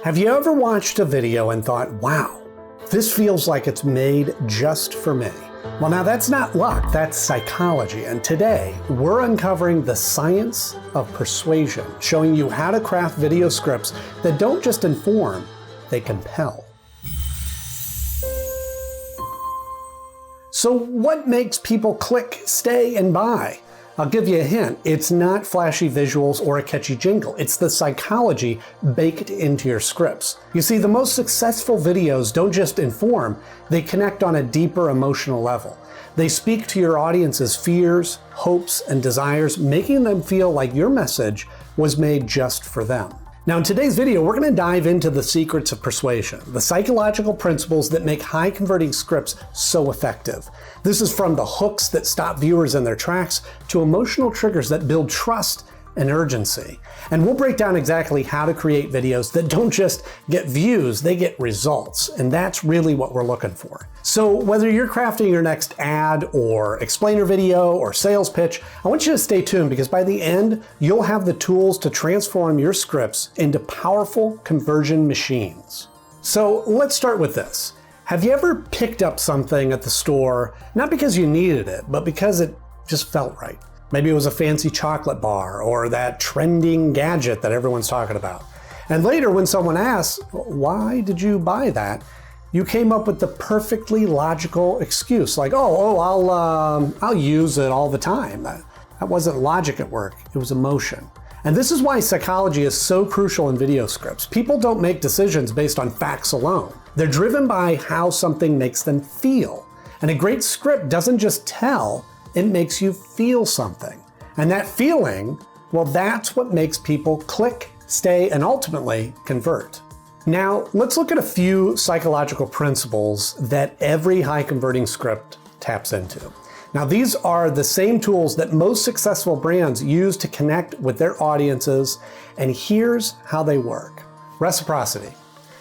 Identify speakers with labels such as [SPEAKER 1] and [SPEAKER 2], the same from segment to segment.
[SPEAKER 1] Have you ever watched a video and thought, wow, this feels like it's made just for me? Well, now that's not luck, that's psychology. And today, we're uncovering the science of persuasion, showing you how to craft video scripts that don't just inform, they compel. So what makes people click, stay, and buy? I'll give you a hint. It's not flashy visuals or a catchy jingle. It's the psychology baked into your scripts. You see, the most successful videos don't just inform, they connect on a deeper emotional level. They speak to your audience's fears, hopes, and desires, making them feel like your message was made just for them. Now, in today's video, we're going to dive into the secrets of persuasion, the psychological principles that make high-converting scripts so effective. This is from the hooks that stop viewers in their tracks to emotional triggers that build trust and urgency. And we'll break down exactly how to create videos that don't just get views, they get results. And that's really what we're looking for. So whether you're crafting your next ad or explainer video or sales pitch, I want you to stay tuned because by the end, you'll have the tools to transform your scripts into powerful conversion machines. So let's start with this. Have you ever picked up something at the store, not because you needed it, but because it just felt right? Maybe it was a fancy chocolate bar or that trending gadget that everyone's talking about. And later when someone asks, why did you buy that? You came up with the perfectly logical excuse like, I'll use it all the time. That wasn't logic at work, it was emotion. And this is why psychology is so crucial in video scripts. People don't make decisions based on facts alone. They're driven by how something makes them feel. And a great script doesn't just tell, it makes you feel something. And that feeling, well, that's what makes people click, stay, and ultimately convert. Now, let's look at a few psychological principles that every high-converting script taps into. Now, these are the same tools that most successful brands use to connect with their audiences, and here's how they work. Reciprocity.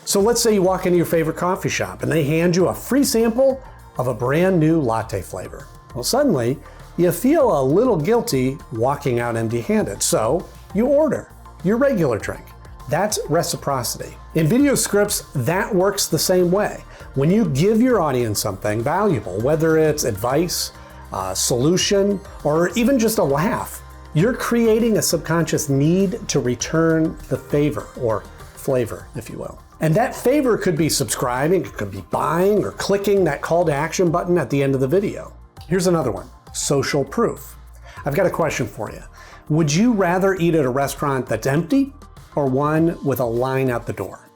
[SPEAKER 1] So let's say you walk into your favorite coffee shop and they hand you a free sample of a brand new latte flavor. Well, suddenly, you feel a little guilty walking out empty-handed, so you order your regular drink. That's reciprocity. In video scripts, that works the same way. When you give your audience something valuable, whether it's advice, a solution, or even just a laugh, you're creating a subconscious need to return the favor, or flavor, if you will. And that favor could be subscribing, it could be buying, or clicking that call to action button at the end of the video. Here's another one, social proof. I've got a question for you. Would you rather eat at a restaurant that's empty or one with a line out the door?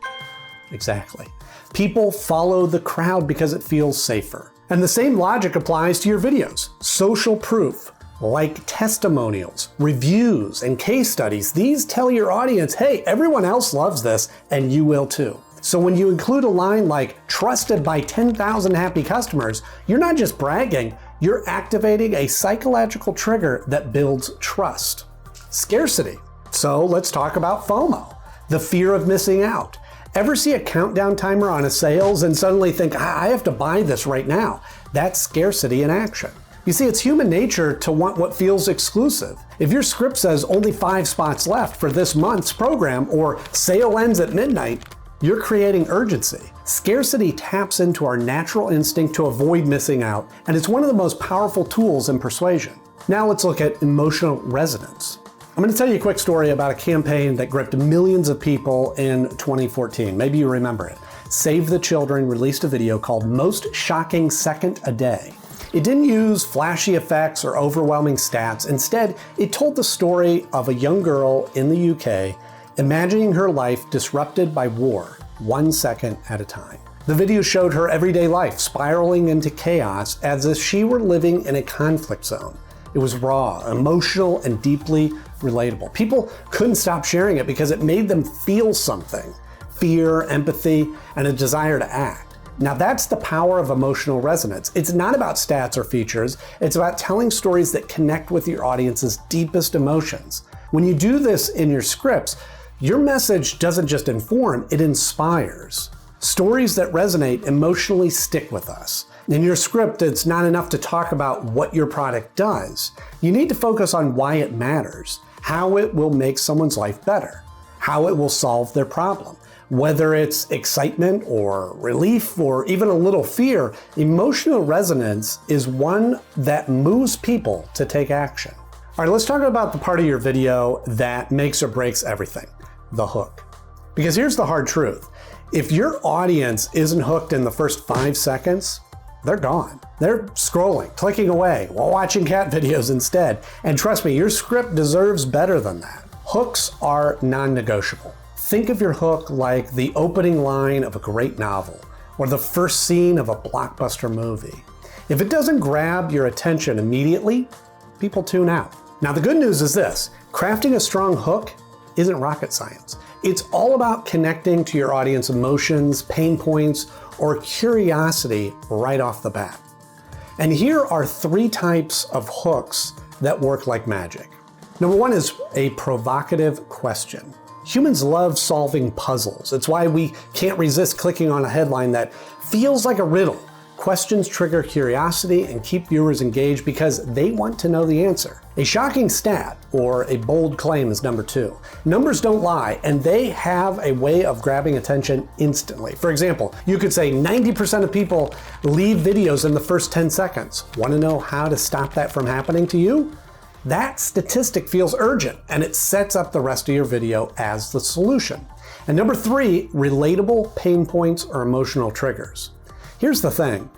[SPEAKER 1] Exactly. People follow the crowd because it feels safer. And the same logic applies to your videos. Social proof, like testimonials, reviews, and case studies, these tell your audience, hey, everyone else loves this and you will too. So when you include a line like trusted by 10,000 happy customers, you're not just bragging, you're activating a psychological trigger that builds trust. Scarcity. So let's talk about FOMO, the fear of missing out. Ever see a countdown timer on a sales and suddenly think, I have to buy this right now? That's scarcity in action. You see, it's human nature to want what feels exclusive. If your script says only 5 spots left for this month's program or sale ends at midnight, you're creating urgency. Scarcity taps into our natural instinct to avoid missing out, and it's one of the most powerful tools in persuasion. Now let's look at emotional resonance. I'm going to tell you a quick story about a campaign that gripped millions of people in 2014. Maybe you remember it. Save the Children released a video called Most Shocking Second a Day. It didn't use flashy effects or overwhelming stats. Instead, it told the story of a young girl in the UK imagining her life disrupted by war, 1 second at a time. The video showed her everyday life spiraling into chaos as if she were living in a conflict zone. It was raw, emotional, and deeply relatable. People couldn't stop sharing it because it made them feel something: fear, empathy, and a desire to act. Now that's the power of emotional resonance. It's not about stats or features, it's about telling stories that connect with your audience's deepest emotions. When you do this in your scripts, your message doesn't just inform, it inspires. Stories that resonate emotionally stick with us. In your script, it's not enough to talk about what your product does. You need to focus on why it matters, how it will make someone's life better, how it will solve their problem, Whether it's excitement or relief or even a little fear, emotional resonance is one that moves people to take action. All right, let's talk about the part of your video that makes or breaks everything, the hook. Because here's the hard truth. If your audience isn't hooked in the first 5 seconds, they're gone. They're scrolling, clicking away, while watching cat videos instead. And trust me, your script deserves better than that. Hooks are non-negotiable. Think of your hook like the opening line of a great novel or the first scene of a blockbuster movie. If it doesn't grab your attention immediately, people tune out. Now, the good news is this: crafting a strong hook isn't rocket science. It's all about connecting to your audience emotions, pain points, or curiosity right off the bat. And here are 3 types of hooks that work like magic. Number 1 is a provocative question. Humans love solving puzzles. It's why we can't resist clicking on a headline that feels like a riddle. Questions trigger curiosity and keep viewers engaged because they want to know the answer. A shocking stat or a bold claim is number 2. Numbers don't lie, and they have a way of grabbing attention instantly. For example, you could say 90% of people leave videos in the first 10 seconds. Want to know how to stop that from happening to you? That statistic feels urgent, and it sets up the rest of your video as the solution. And number 3, relatable pain points or emotional triggers. Here's the thing,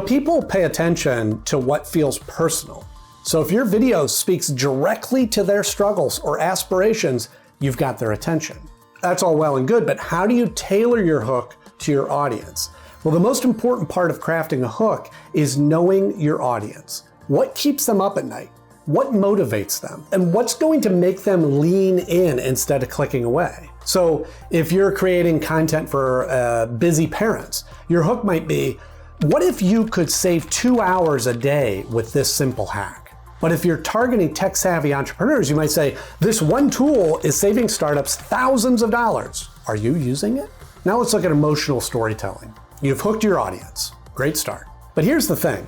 [SPEAKER 1] people pay attention to what feels personal. So if your video speaks directly to their struggles or aspirations, you've got their attention. That's all well and good, but how do you tailor your hook to your audience? Well, the most important part of crafting a hook is knowing your audience. What keeps them up at night? What motivates them? And what's going to make them lean in instead of clicking away? So if you're creating content for busy parents, your hook might be, what if you could save 2 hours a day with this simple hack? But if you're targeting tech-savvy entrepreneurs, you might say, this one tool is saving startups thousands of dollars. Are you using it? Now let's look at emotional storytelling. You've hooked your audience. Great start. But here's the thing.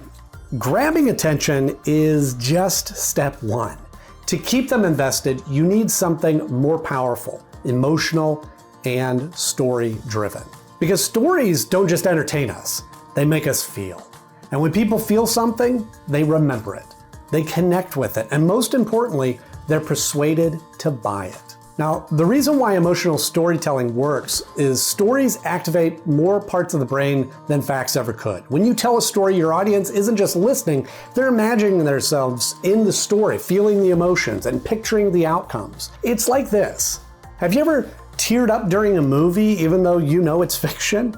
[SPEAKER 1] Grabbing attention is just step 1. To keep them invested, you need something more powerful, emotional, and story-driven. Because stories don't just entertain us, they make us feel. And when people feel something, they remember it. They connect with it, and most importantly, they're persuaded to buy it. Now, the reason why emotional storytelling works is stories activate more parts of the brain than facts ever could. When you tell a story, your audience isn't just listening, they're imagining themselves in the story, feeling the emotions, and picturing the outcomes. It's like this. Have you ever teared up during a movie even though you know it's fiction?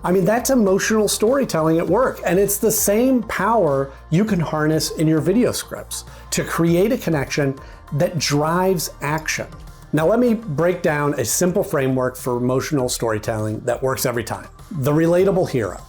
[SPEAKER 1] I mean, that's emotional storytelling at work, and it's the same power you can harness in your video scripts to create a connection that drives action. Now let me break down a simple framework for emotional storytelling that works every time. The relatable hero.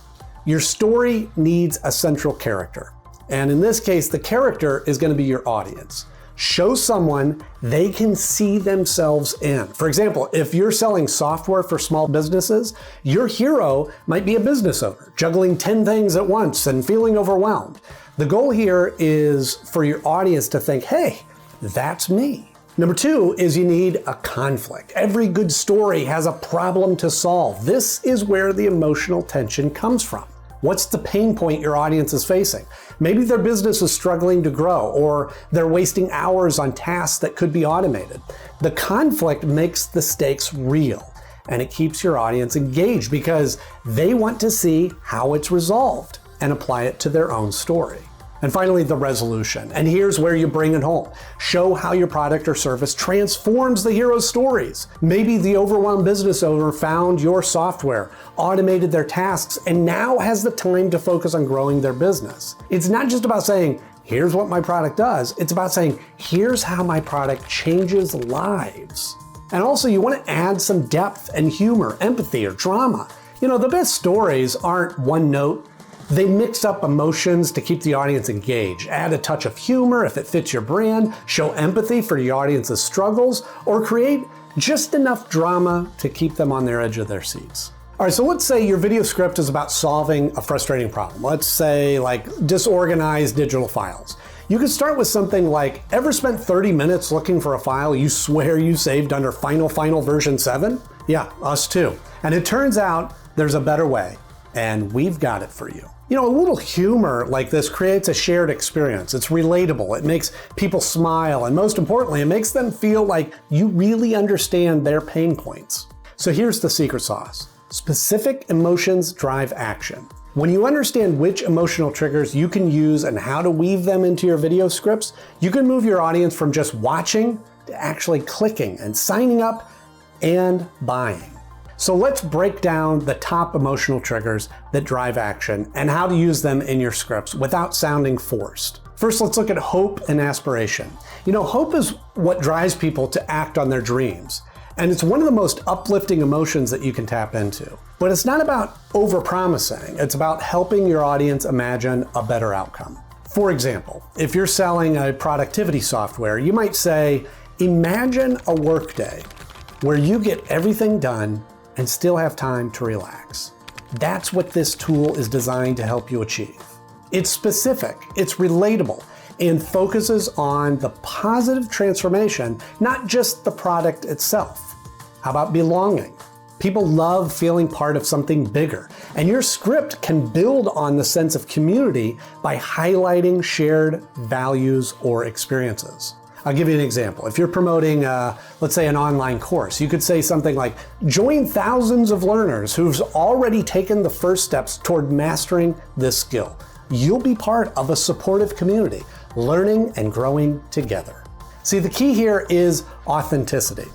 [SPEAKER 1] Your story needs a central character. And in this case, the character is going to be your audience. Show someone they can see themselves in. For example, if you're selling software for small businesses, your hero might be a business owner, juggling 10 things at once and feeling overwhelmed. The goal here is for your audience to think, hey, that's me. Number 2 is you need a conflict. Every good story has a problem to solve. This is where the emotional tension comes from. What's the pain point your audience is facing? Maybe their business is struggling to grow, or they're wasting hours on tasks that could be automated. The conflict makes the stakes real, and it keeps your audience engaged because they want to see how it's resolved and apply it to their own story. And finally, the resolution. And here's where you bring it home. Show how your product or service transforms the hero's stories. Maybe the overwhelmed business owner found your software, automated their tasks, and now has the time to focus on growing their business. It's not just about saying, here's what my product does. It's about saying, here's how my product changes lives. And also, you want to add some depth and humor, empathy, or drama. The best stories aren't one note. They mix up emotions to keep the audience engaged. Add a touch of humor if it fits your brand, show empathy for your audience's struggles, or create just enough drama to keep them on their edge of their seats. All right, so let's say your video script is about solving a frustrating problem. Let's say like disorganized digital files. You could start with something like, ever spent 30 minutes looking for a file you swear you saved under final version 7? Yeah, us too. And it turns out there's a better way, and we've got it for you. You know, a little humor like this creates a shared experience. It's relatable, it makes people smile, and most importantly, it makes them feel like you really understand their pain points. So here's the secret sauce. Specific emotions drive action. When you understand which emotional triggers you can use and how to weave them into your video scripts, you can move your audience from just watching to actually clicking and signing up and buying. So let's break down the top emotional triggers that drive action and how to use them in your scripts without sounding forced. First, let's look at hope and aspiration. You know, hope is what drives people to act on their dreams. And it's one of the most uplifting emotions that you can tap into. But it's not about overpromising. It's about helping your audience imagine a better outcome. For example, if you're selling a productivity software, you might say, imagine a workday where you get everything done and still have time to relax. That's what this tool is designed to help you achieve. It's specific, it's relatable, and focuses on the positive transformation, not just the product itself. How about belonging? People love feeling part of something bigger, and your script can build on the sense of community by highlighting shared values or experiences. I'll give you an example. If you're promoting, let's say, an online course, you could say something like, join thousands of learners who've already taken the first steps toward mastering this skill. You'll be part of a supportive community, learning and growing together. See, the key here is authenticity.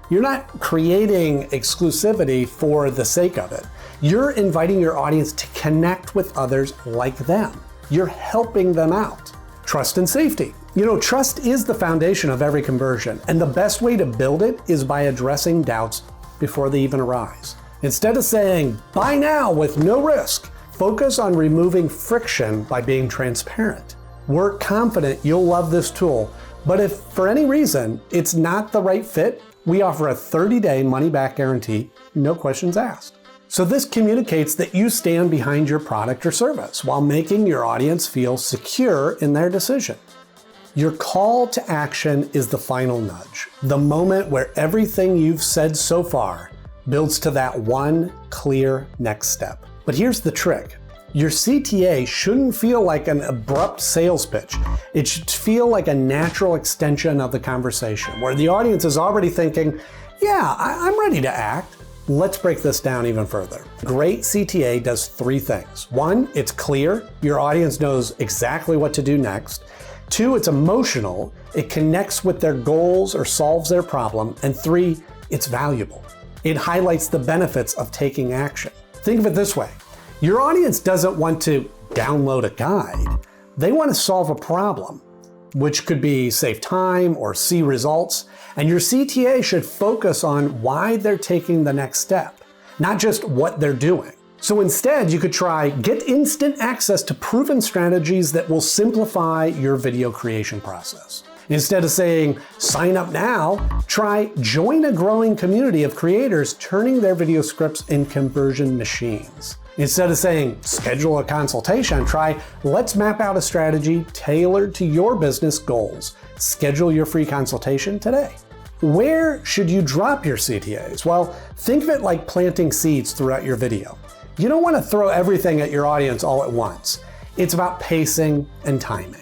[SPEAKER 1] You're not creating exclusivity for the sake of it. You're inviting your audience to connect with others like them. You're helping them out. Trust and safety. You know, trust is the foundation of every conversion, and the best way to build it is by addressing doubts before they even arise. Instead of saying, buy now with no risk, focus on removing friction by being transparent. We're confident you'll love this tool, but if for any reason it's not the right fit, we offer a 30-day money-back guarantee, no questions asked. So this communicates that you stand behind your product or service while making your audience feel secure in their decision. Your call to action is the final nudge, the moment where everything you've said so far builds to that one clear next step. But here's the trick. Your CTA shouldn't feel like an abrupt sales pitch. It should feel like a natural extension of the conversation, where the audience is already thinking, yeah, I'm ready to act. Let's break this down even further. Great CTA does 3 things. 1, it's clear. Your audience knows exactly what to do next. 2, it's emotional. It connects with their goals or solves their problem. And 3, it's valuable. It highlights the benefits of taking action. Think of it this way. Your audience doesn't want to download a guide. They want to solve a problem, which could be save time or see results. And your CTA should focus on why they're taking the next step, not just what they're doing. So instead, you could try get instant access to proven strategies that will simplify your video creation process. Instead of saying sign up now, try join a growing community of creators turning their video scripts in conversion machines. Instead of saying schedule a consultation, try let's map out a strategy tailored to your business goals. Schedule your free consultation today. Where should you drop your CTAs? Well, think of it like planting seeds throughout your video. You don't want to throw everything at your audience all at once. It's about pacing and timing.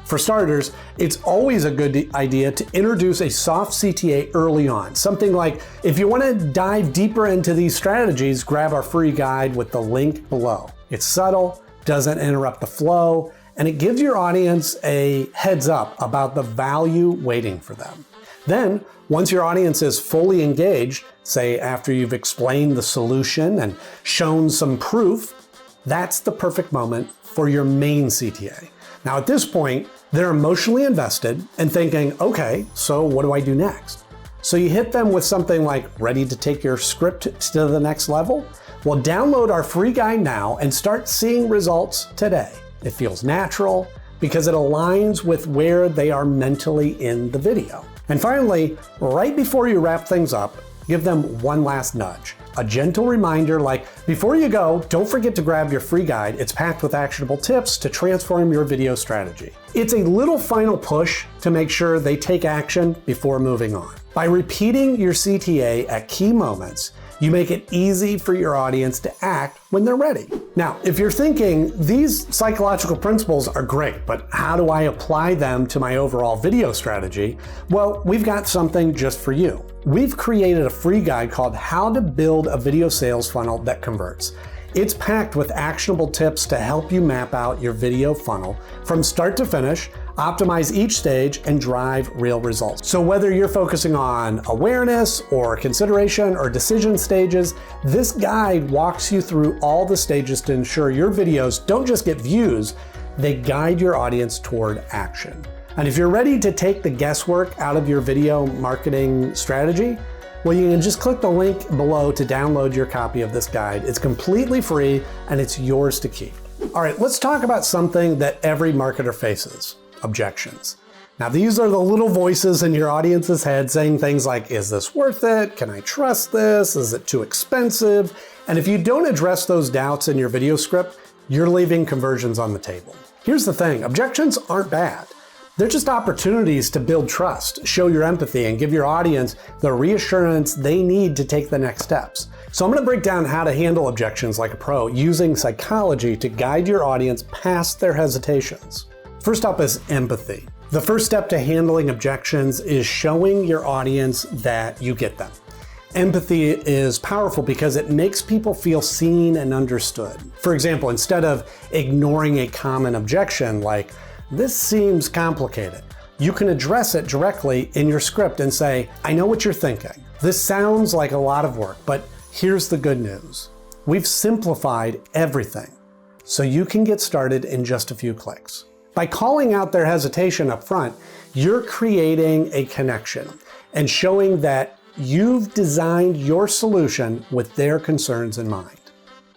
[SPEAKER 1] For starters, it's always a good idea to introduce a soft CTA early on. Something like, if you want to dive deeper into these strategies, grab our free guide with the link below. It's subtle, doesn't interrupt the flow, and it gives your audience a heads up about the value waiting for them. Then, once your audience is fully engaged, say after you've explained the solution and shown some proof, that's the perfect moment for your main CTA. Now at this point, they're emotionally invested and thinking, okay, so what do I do next? So you hit them with something like, ready to take your script to the next level? Well, download our free guide now and start seeing results today. It feels natural because it aligns with where they are mentally in the video. And finally, right before you wrap things up, give them one last nudge. A gentle reminder like, before you go, don't forget to grab your free guide. It's packed with actionable tips to transform your video strategy. It's a little final push to make sure they take action before moving on. By repeating your CTA at key moments, you make it easy for your audience to act when they're ready. Now, if you're thinking, these psychological principles are great, but how do I apply them to my overall video strategy? Well, we've got something just for you. We've created a free guide called How to Build a Video Sales Funnel That Converts. It's packed with actionable tips to help you map out your video funnel from start to finish, optimize each stage, and drive real results. So whether you're focusing on awareness or consideration or decision stages, this guide walks you through all the stages to ensure your videos don't just get views, they guide your audience toward action. And if you're ready to take the guesswork out of your video marketing strategy, well, you can just click the link below to download your copy of this guide. It's completely free and it's yours to keep. All right, let's talk about something that every marketer faces: objections. Now, these are the little voices in your audience's head saying things like, is this worth it? Can I trust this? Is it too expensive? And if you don't address those doubts in your video script, you're leaving conversions on the table. Here's the thing, objections aren't bad. They're just opportunities to build trust, show your empathy, and give your audience the reassurance they need to take the next steps. So I'm going to break down how to handle objections like a pro, using psychology to guide your audience past their hesitations. First up is empathy. The first step to handling objections is showing your audience that you get them. Empathy is powerful because it makes people feel seen and understood. For example, instead of ignoring a common objection like, this seems complicated, you can address it directly in your script and say, I know what you're thinking. This sounds like a lot of work, but here's the good news. We've simplified everything, so you can get started in just a few clicks. By calling out their hesitation up front, you're creating a connection and showing that you've designed your solution with their concerns in mind.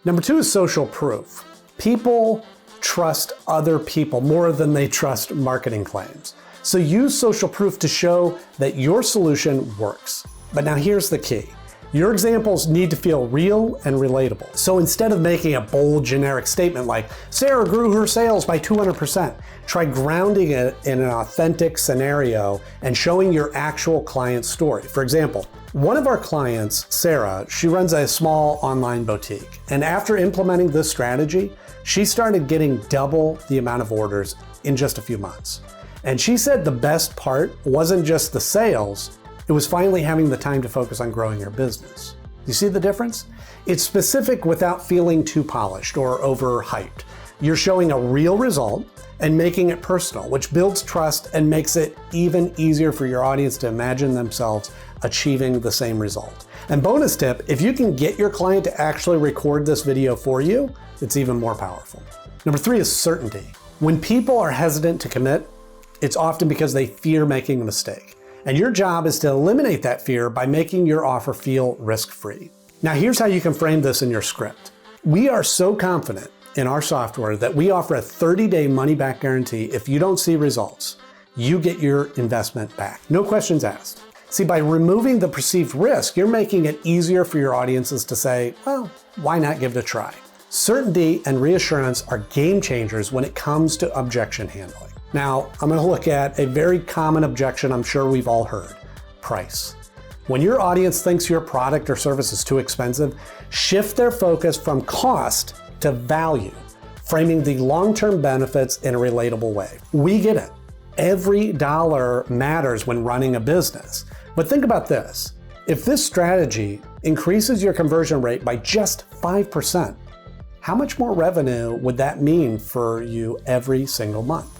[SPEAKER 1] Number two is social proof. People trust other people more than they trust marketing claims. So use social proof to show that your solution works. But now here's the key. Your examples need to feel real and relatable. So instead of making a bold generic statement like, Sarah grew her sales by 200%, try grounding it in an authentic scenario and showing your actual client story. For example, one of our clients, Sarah, she runs a small online boutique. And after implementing this strategy, she started getting double the amount of orders in just a few months. And she said the best part wasn't just the sales, it was finally having the time to focus on growing her business. You see the difference? It's specific without feeling too polished or overhyped. You're showing a real result and making it personal, which builds trust and makes it even easier for your audience to imagine themselves achieving the same result. And bonus tip, if you can get your client to actually record this video for you, it's even more powerful. Number three is certainty. When people are hesitant to commit, it's often because they fear making a mistake. And your job is to eliminate that fear by making your offer feel risk-free. Now here's how you can frame this in your script. We are so confident in our software that we offer a 30-day money-back guarantee. If you don't see results, you get your investment back. No questions asked. See, by removing the perceived risk, you're making it easier for your audiences to say, well, why not give it a try? Certainty and reassurance are game changers when it comes to objection handling. Now, I'm going to look at a very common objection I'm sure we've all heard: price. When your audience thinks your product or service is too expensive, shift their focus from cost to value, framing the long-term benefits in a relatable way. We get it. Every dollar matters when running a business. But think about this. If this strategy increases your conversion rate by just 5%, how much more revenue would that mean for you every single month?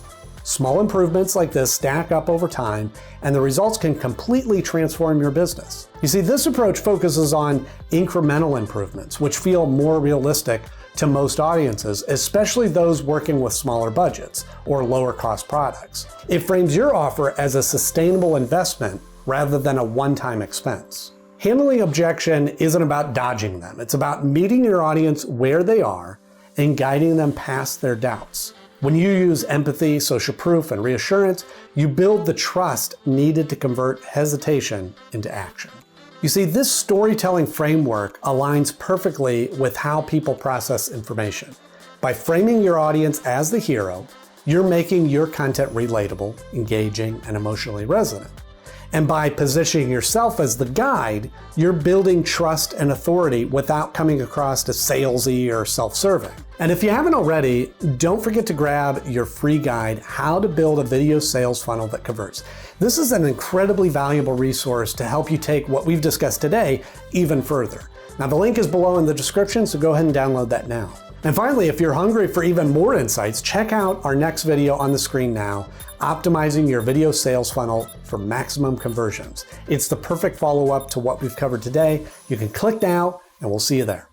[SPEAKER 1] Small improvements like this stack up over time, and the results can completely transform your business. You see, this approach focuses on incremental improvements, which feel more realistic to most audiences, especially those working with smaller budgets or lower cost products. It frames your offer as a sustainable investment rather than a one-time expense. Handling objection isn't about dodging them. It's about meeting your audience where they are and guiding them past their doubts. When you use empathy, social proof, and reassurance, you build the trust needed to convert hesitation into action. You see, this storytelling framework aligns perfectly with how people process information. By framing your audience as the hero, you're making your content relatable, engaging, and emotionally resonant. And by positioning yourself as the guide, you're building trust and authority without coming across as salesy or self-serving. And if you haven't already, don't forget to grab your free guide, How to Build a Video Sales Funnel That Converts. This is an incredibly valuable resource to help you take what we've discussed today even further. Now, the link is below in the description, so go ahead and download that now. And finally, if you're hungry for even more insights, check out our next video on the screen now, Optimizing Your Video Sales Funnel for Maximum Conversions. It's the perfect follow-up to what we've covered today. You can click now, and we'll see you there.